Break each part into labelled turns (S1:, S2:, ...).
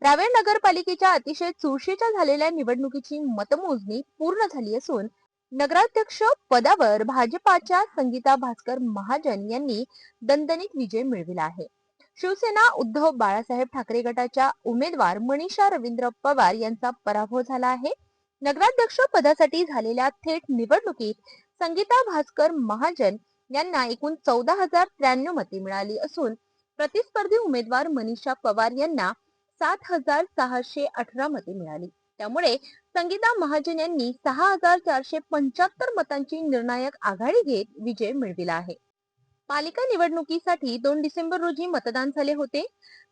S1: रावेर नगरपालिकेच्या अतिशय चुरशीच्या झालेल्या निवडणुकीची मतमोजणी पूर्ण झाली असून नगराध्यक्ष पदावर भाजपाच्या संगीता भास्कर महाजन यांनी दणदणीत विजय मिळविला आहे. शिवसेना उद्धव बाळासाहेब ठाकरे गटाच्या उमेदवार मनीषा रवींद्र पवार यांचा पराभव झाला आहे. नगराध्यक्ष पदासाठी झालेल्या थेट निवडणुकीत संगीता भास्कर महाजन यांना एकूण 14,093 मते मिळाली असून प्रतिस्पर्धी उमेदवार मनीषा पवार यांना 7,618 मते मिळाली. त्यामुळे संगीता महाजन यांनी 6,475 मतांची निर्णायक आघाडी घेत विजय मिळविला आहे. पालिका निवडणुकीसाठी 2 डिसेंबर रोजी मतदान झाले होते.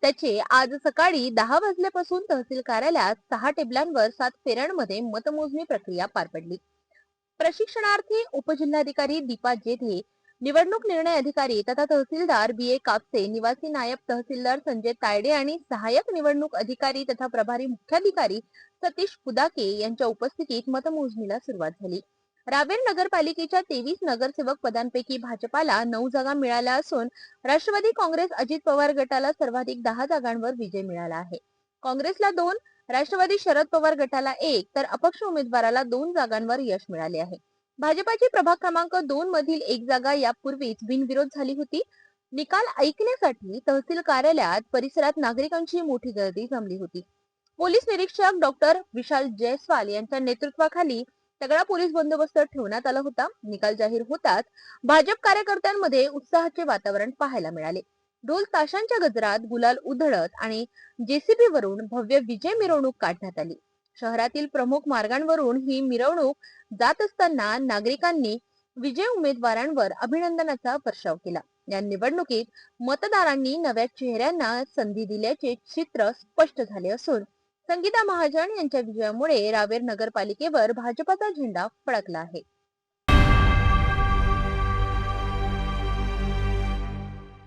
S1: त्याचे आज सकाळी 10 वाजल्यापासून तहसील कार्यालयात 6 टेबलांवर 7 फेऱ्यांमध्ये मतमोजणी प्रक्रिया पार पडली. प्रशिक्षणार्थी उपजिल्हाधिकारी दीपा जेधे, निवडणूक निर्णय अधिकारी तथा तहसीलदार बी ए कापसे, निवासी नायब तहसीलदार संजय तायडे आणि सहाय्यक निवडणूक अधिकारी तथा प्रभारी मुख्याधिकारी सतीश पुदाके यांच्या उपस्थितीत मतमोजणीला सुरुवात झाली. रावेर नगरपालिकेच्या 23 नगरसेवक पदांपैकी भाजपाला 9 जागा मिळाल्या असून राष्ट्रवादी काँग्रेस अजित पवार गटाला सर्वाधिक 10 जागांवर विजय मिळाला आहे. काँग्रेसला 2, राष्ट्रवादी शरद पवार गटाला 1 तर अपक्ष उमेदवाराला 2 जागांवर यश मिळाले आहे. भाजपाची प्रभाग क्रमांक 2 मधील 1 जागा यापूर्वीच बिनविरोध झाली होती. निकाल ऐकण्यासाठी तहसील कार्यालयात परिसरात नागरिकांची मोठी गर्दी जमली होती. पोलीस निरीक्षक डॉक्टर विशाल जयस्वाल यांच्या नेतृत्वाखाली तगडा पोलीस बंदोबस्त ठेवण्यात आला होता. निकाल जाहीर होताच भाजप कार्यकर्त्यांमध्ये उत्साहाचे वातावरण पाहायला मिळाले. ढोल ताशांच्या गजरात गुलाल उधळत आणि जेसीबी वरून भव्य विजय मिरवणूक काढण्यात आली. शहरातील प्रमुख मार्गांवरून ही मिरवणूक जात असताना नागरिकांनी विजय उमेदवारांवर अभिनंदनाचा वर्षाव केला. या निवडणुकीत मतदारांनी नव्या चेहऱ्यांना संधी दिल्याचे चित्र स्पष्ट झाले असून संगीता महाजन यांच्या विजयामुळे रावेर नगरपालिकेवर भाजपाचा झेंडा फडकला आहे.